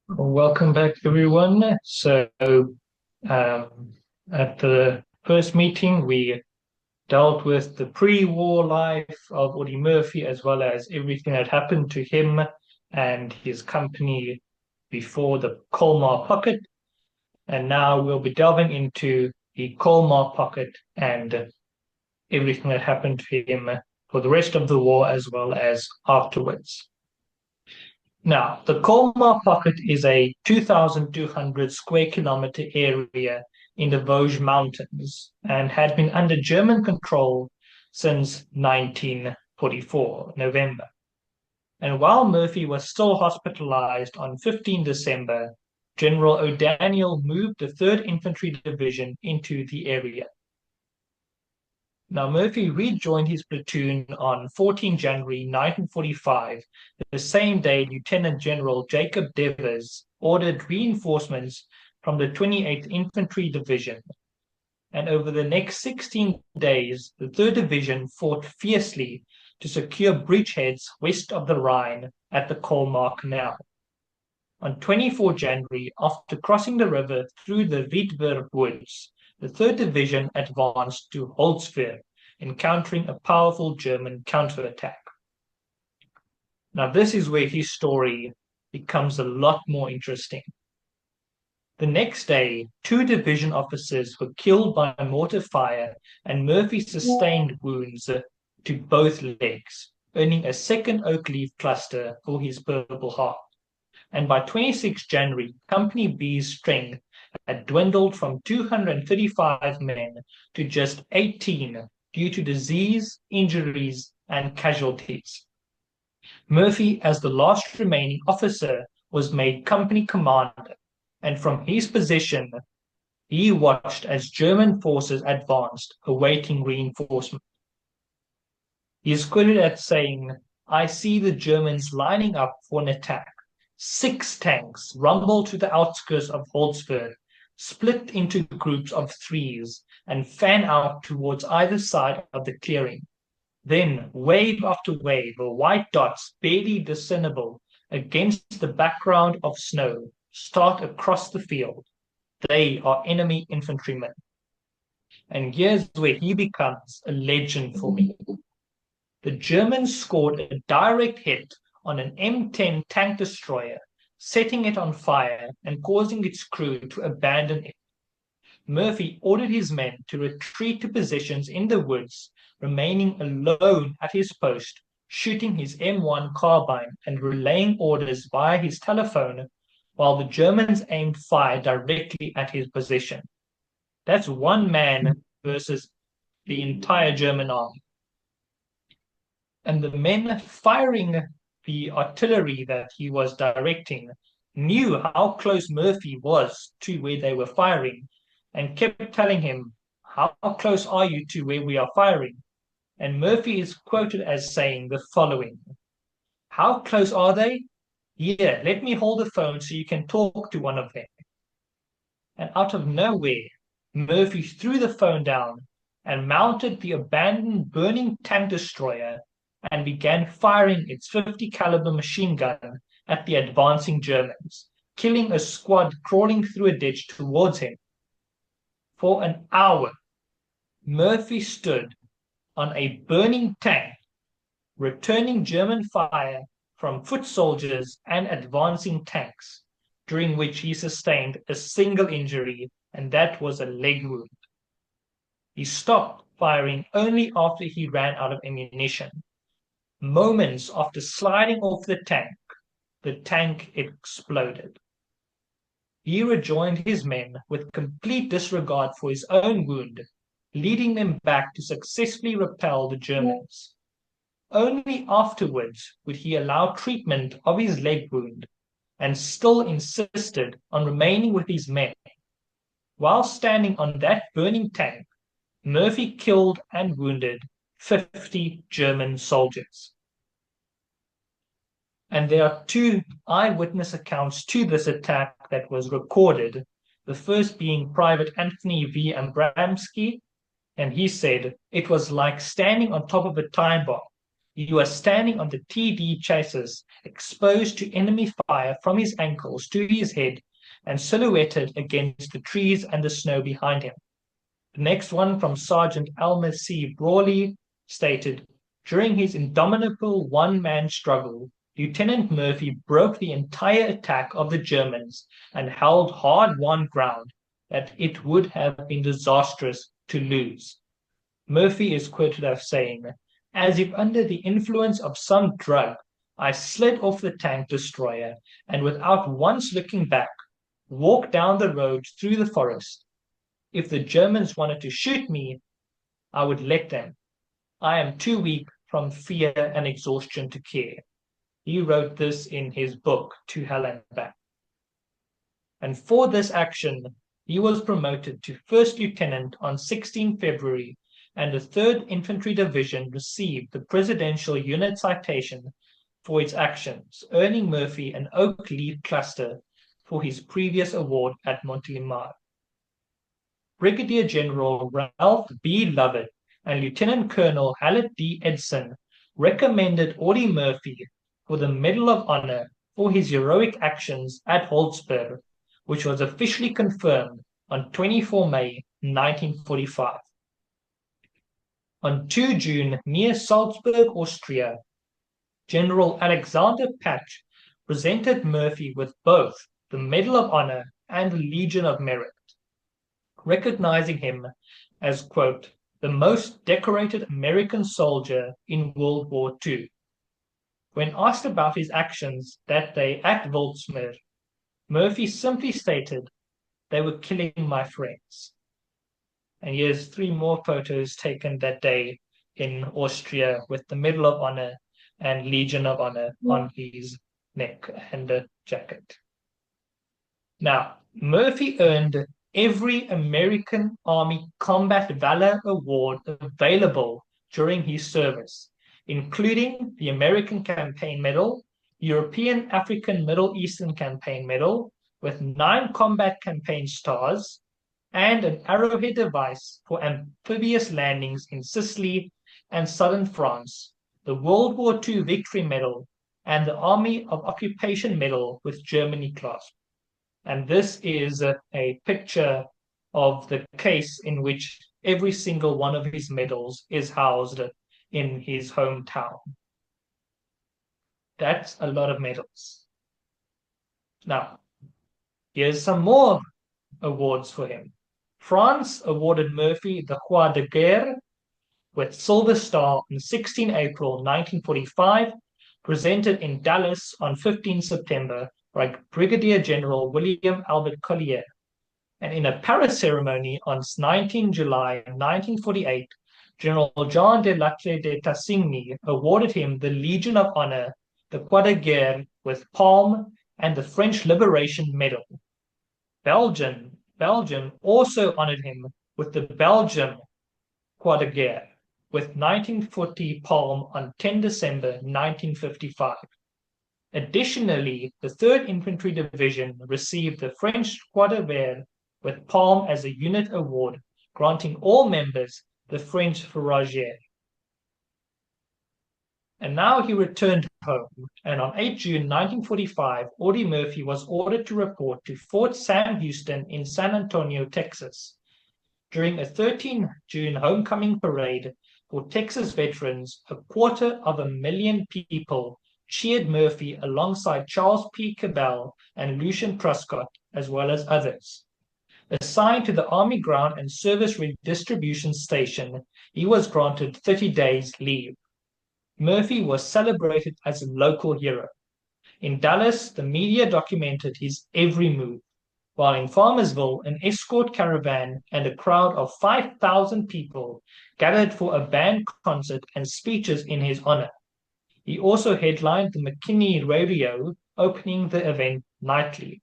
Welcome back, everyone. At the first meeting, we dealt with the pre-war life of Audie Murphy, as well as everything that happened to him and his company before the Colmar Pocket. And now we'll be delving into the Colmar Pocket and everything that happened to him for the rest of the war, as well as afterwards. Now, the Colmar Pocket is a 2,200 square kilometer area in the Vosges Mountains and had been under German control since 1944, November. And while Murphy was still hospitalized on 15 December, General O'Daniel moved the 3rd Infantry Division into the area. Now, Murphy rejoined his platoon on 14 January 1945. The same day, Lieutenant General Jacob Devers ordered reinforcements from the 28th Infantry Division. And over the next 16 days, the 3rd Division fought fiercely to secure bridgeheads west of the Rhine at the Colmar Canal. On 24 January, after crossing the river through the Rietberg woods, the 3rd Division advanced to Holzwil, encountering a powerful German counterattack. Now, this is where his story becomes a lot more interesting. The next day, 2 division officers were killed by mortar fire, and Murphy sustained wounds to both legs, earning a 2nd oak leaf cluster for his Purple Heart. And by 26 January, Company B's strength had dwindled from 235 men to just 18 due to disease, injuries, and casualties. Murphy, as the last remaining officer, was made company commander, and from his position, he watched as German forces advanced, awaiting reinforcement. He is quoted as saying, "I see the Germans lining up for an attack. 6 tanks rumble to the outskirts of Holzwil, split into groups of 3s, and fan out towards either side of the clearing. Then, wave after wave of white dots, barely discernible against the background of snow, start across the field. They are enemy infantrymen." And here's where he becomes a legend for me. The Germans scored a direct hit on an M10 tank destroyer, setting it on fire and causing its crew to abandon it. Murphy ordered his men to retreat to positions in the woods, remaining alone at his post, shooting his M1 carbine and relaying orders via his telephone, while the Germans aimed fire directly at his position. That's one man versus the entire German army. And the men firing the artillery that he was directing knew how close Murphy was to where they were firing and kept telling him, "How close are you to where we are firing?" And Murphy is quoted as saying the following: "How close are they? Here, let me hold the phone so you can talk to one of them." And out of nowhere, Murphy threw the phone down and mounted the abandoned burning tank destroyer and began firing its 50 caliber machine gun at the advancing Germans, killing a squad crawling through a ditch towards him. For an hour, Murphy stood on a burning tank, returning German fire from foot soldiers and advancing tanks, during which he sustained a single injury, and that was a leg wound. He stopped firing only after he ran out of ammunition. Moments after sliding off the tank exploded. He rejoined his men with complete disregard for his own wound, leading them back to successfully repel the Germans. Only afterwards would he allow treatment of his leg wound, and still insisted on remaining with his men. While standing on that burning tank, Murphy killed and wounded 50 German soldiers. And there are 2 eyewitness accounts to this attack that was recorded. The first being Private Anthony V. Abramsky, and he said, "It was like standing on top of a time bomb. He was standing on the TD chassis, exposed to enemy fire from his ankles to his head and silhouetted against the trees and the snow behind him. The next one from Sergeant Elmer C. Brawley stated, during his indomitable one-man struggle, Lieutenant Murphy broke the entire attack of the Germans and held hard-won ground that it would have been disastrous to lose. Murphy is quoted as saying, as if under the influence of some drug, I slid off the tank destroyer and without once looking back, walked down the road through the forest. If the Germans wanted to shoot me, I would let them. I am too weak from fear and exhaustion to care. He wrote this in his book, To Hell and Back. And for this action, he was promoted to first lieutenant on 16 February, and the 3rd Infantry Division received the Presidential Unit Citation for its actions, earning Murphy an Oak Leaf Cluster for his previous award at Montelimar. Brigadier General Ralph B. Lovett and Lieutenant Colonel Hallett D. Edson recommended Audie Murphy for the Medal of Honor for his heroic actions at Holzberg, which was officially confirmed on 24 May 1945. On 2 June, near Salzburg, Austria, General Alexander Patch presented Murphy with both the Medal of Honor and the Legion of Merit, recognizing him as, quote, the most decorated American soldier in World War II. When asked about his actions that day at Volksmeer, Murphy simply stated, they were killing my friends. And here's 3 more photos taken that day in Austria with the Medal of Honor and Legion of Honor on his neck and a jacket. Now, Murphy earned every American Army Combat Valor Award available during his service, including the American Campaign Medal, European African Middle Eastern Campaign Medal, with 9 combat campaign stars, and an arrowhead device for amphibious landings in Sicily and southern France, the World War II Victory Medal, and the Army of Occupation Medal with Germany clasp. And this is a picture of the case in which every single one of his medals is housed in his hometown. That's a lot of medals. Now, here's some more awards for him. France awarded Murphy the Croix de Guerre with Silver Star on 16 April 1945, presented in Dallas on 15 September by Brigadier General William Albert Collier. And in a Paris ceremony on 19 July 1948, General Jean de Latre de Tassigny awarded him the Legion of Honor, the Croix de Guerre with Palm, and the French Liberation Medal. Belgium also honored him with the Belgium Croix de Guerre with 1940 Palm on 10 December 1955. Additionally, the 3rd Infantry Division received the French Croix de Guerre with Palm as a unit award, granting all members the French Fourragère. And now he returned home, and on 8 June 1945, Audie Murphy was ordered to report to Fort Sam Houston in San Antonio, Texas. During a 13 June homecoming parade for Texas veterans, 250,000 people cheered Murphy alongside Charles P. Cabell and Lucian Truscott, as well as others. Assigned to the Army Ground and Service Redistribution Station, he was granted 30 days leave. Murphy was celebrated as a local hero. In Dallas, the media documented his every move, while in Farmersville, an escort caravan and a crowd of 5,000 people gathered for a band concert and speeches in his honor. He also headlined the McKinney Rodeo, opening the event nightly.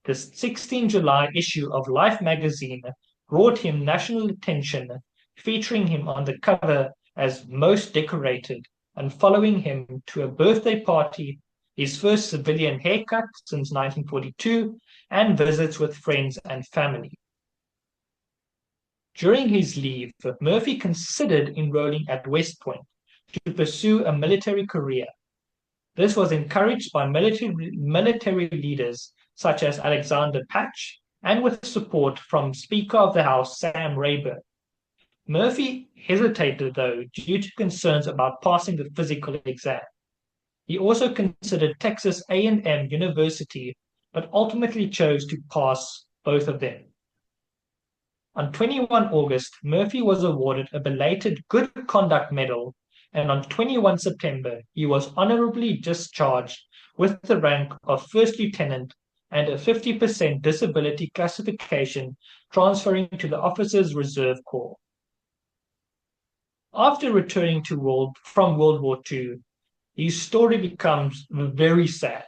The 16 July issue of Life magazine brought him national attention, featuring him on the cover as most decorated and following him to a birthday party, his first civilian haircut since 1942, and visits with friends and family. During his leave, Murphy considered enrolling at West Point, to pursue a military career. This was encouraged by military leaders such as Alexander Patch and with support from Speaker of the House Sam Rayburn. Murphy hesitated, though, due to concerns about passing the physical exam. He also considered Texas A&M University, but ultimately chose to pass both of them. On 21 August, Murphy was awarded a belated Good Conduct Medal, and on 21 September, he was honorably discharged with the rank of First Lieutenant and a 50% disability classification, transferring to the Officers Reserve Corps. After returning from World War II, his story becomes very sad.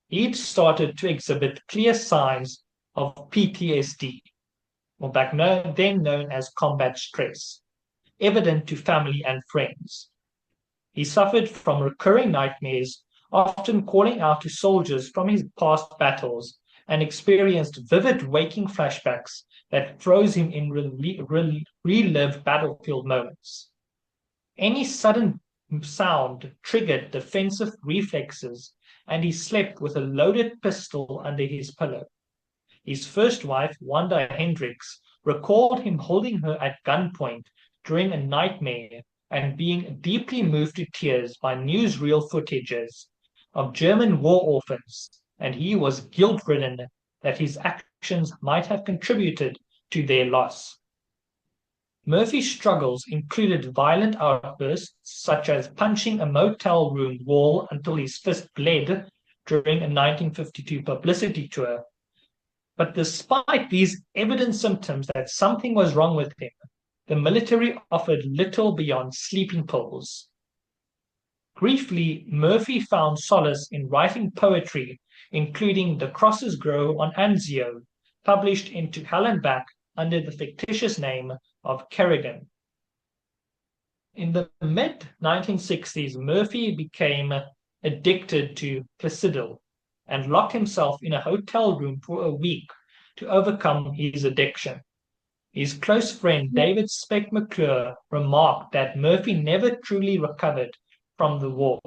He'd started to exhibit clear signs of PTSD, or then known as combat stress, evident to family and friends. He suffered from recurring nightmares, often calling out to soldiers from his past battles, and experienced vivid waking flashbacks that froze him in relive battlefield moments. Any sudden sound triggered defensive reflexes, and he slept with a loaded pistol under his pillow. His first wife, Wanda Hendricks, recalled him holding her at gunpoint during a nightmare and being deeply moved to tears by newsreel footages of German war orphans, and he was guilt-ridden that his actions might have contributed to their loss. Murphy's struggles included violent outbursts, such as punching a motel room wall until his fist bled during a 1952 publicity tour. But despite these evident symptoms that something was wrong with him, the military offered little beyond sleeping pills. Briefly, Murphy found solace in writing poetry, including The Crosses Grow on Anzio, published into Hell and Back under the fictitious name of Kerrigan. In the mid-1960s, Murphy became addicted to Placidil and locked himself in a hotel room for a week to overcome his addiction. His close friend David Speck McClure remarked that Murphy never truly recovered from the war.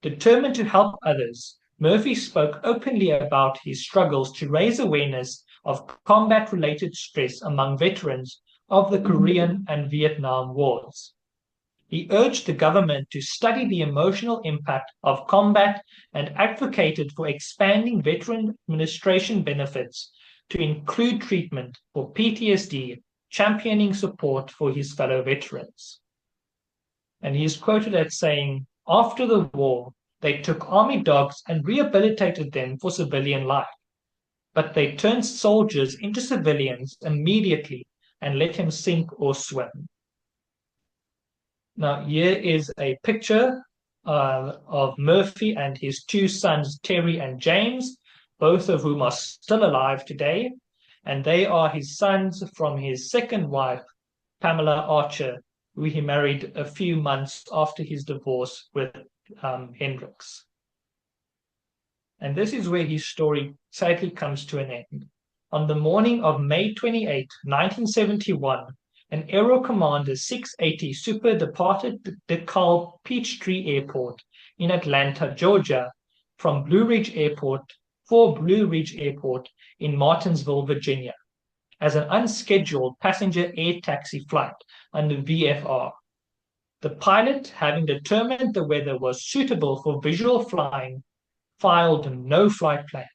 Determined to help others, Murphy spoke openly about his struggles to raise awareness of combat-related stress among veterans of the Korean and Vietnam Wars. He urged the government to study the emotional impact of combat and advocated for expanding veteran administration benefits to include treatment for PTSD, championing support for his fellow veterans. And he is quoted as saying, "After the war, they took army dogs and rehabilitated them for civilian life. But they turned soldiers into civilians immediately and let him sink or swim." Now, here is a picture of Murphy and his two sons, Terry and James, both of whom are still alive today. And they are his sons from his second wife, Pamela Archer, who he married a few months after his divorce with Hendricks. And this is where his story sadly comes to an end. On the morning of May 28, 1971, an Aero Commander 680 Super departed DeKalb Peachtree Airport in Atlanta, Georgia, from Blue Ridge Airport for Blue Ridge Airport in Martinsville, Virginia, as an unscheduled passenger air taxi flight under VFR. The pilot, having determined the weather was suitable for visual flying, filed no flight plan.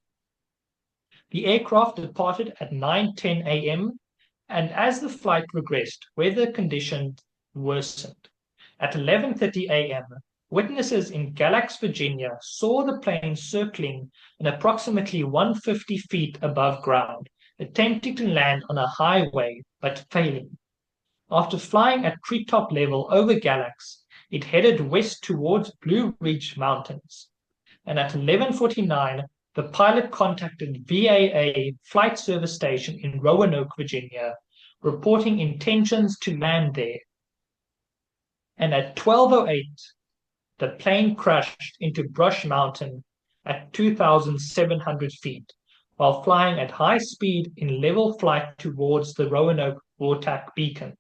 The aircraft departed at 9:10 a.m., and as the flight progressed, weather conditions worsened. At 11:30 a.m., witnesses in Galax, Virginia, saw the plane circling in approximately 150 feet above ground, attempting to land on a highway, but failing. After flying at treetop level over Galax, it headed west towards Blue Ridge Mountains. And at 11:49, the pilot contacted VAA Flight Service Station in Roanoke, Virginia, reporting intentions to land there. And at 12:08, the plane crashed into Brush Mountain at 2,700 feet, while flying at high speed in level flight towards the Roanoke Wartak Beacon.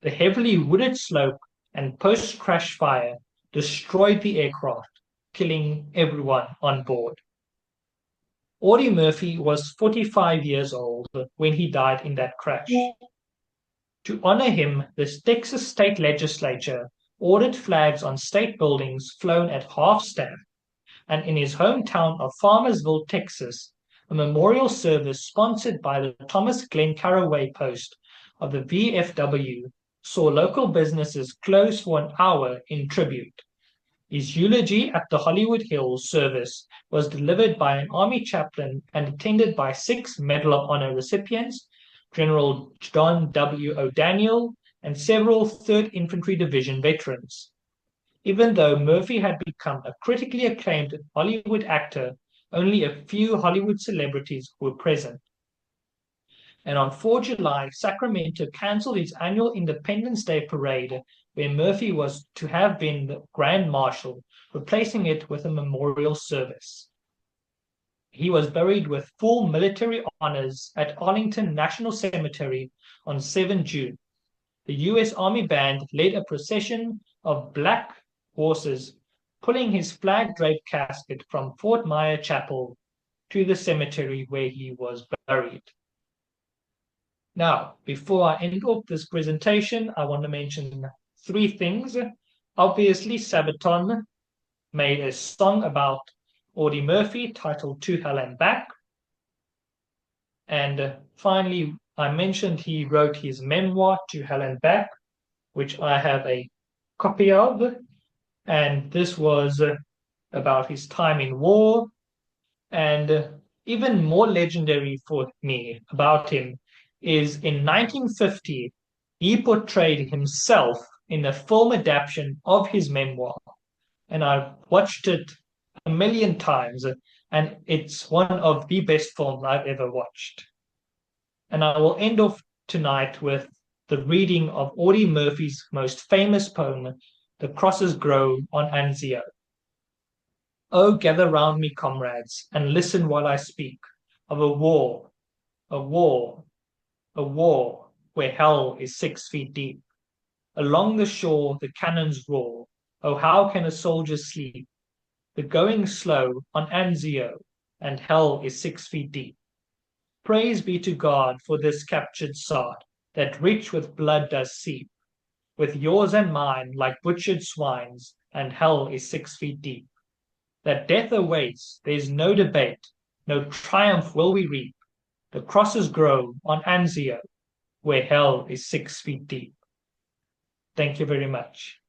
The heavily wooded slope and post-crash fire destroyed the aircraft, killing everyone on board. Audie Murphy was 45 years old when he died in that crash. To honor him, the Texas state legislature ordered flags on state buildings flown at half-staff, and in his hometown of Farmersville, Texas, a memorial service sponsored by the Thomas Glenn Caraway Post of the VFW saw local businesses close for an hour in tribute. His eulogy at the Hollywood Hills service was delivered by an Army chaplain and attended by 6 Medal of Honor recipients, General John W. O'Daniel, and several 3rd Infantry Division veterans. Even though Murphy had become a critically acclaimed Hollywood actor, only a few Hollywood celebrities were present. And on 4 July, Sacramento canceled its annual Independence Day parade, where Murphy was to have been the Grand Marshal, replacing it with a memorial service. He was buried with full military honors at Arlington National Cemetery on 7 June. The U.S. Army Band led a procession of black horses, pulling his flag-draped casket from Fort Myer Chapel to the cemetery where he was buried. Now, before I end off this presentation, I want to mention 3 things. Obviously, Sabaton made a song about Audie Murphy titled To Hell and Back. And finally, I mentioned he wrote his memoir, To Hell and Back, which I have a copy of. And this was about his time in war. And even more legendary for me about him is in 1950, he portrayed himself in a film adaptation of his memoir. And I've watched it a million times, and it's one of the best films I've ever watched. And I will end off tonight with the reading of Audie Murphy's most famous poem, The Crosses Grow on Anzio. Oh, gather round me, comrades, and listen while I speak of a war, a war, a war where hell is 6 feet deep. Along the shore the cannons roar. Oh, how can a soldier sleep? The going's slow on Anzio, and hell is 6 feet deep. Praise be to God for this captured sod, that rich with blood does seep. With yours and mine, like butchered swines, and hell is 6 feet deep. That death awaits, there's no debate, no triumph will we reap. The crosses grow on Anzio, where hell is 6 feet deep. Thank you very much.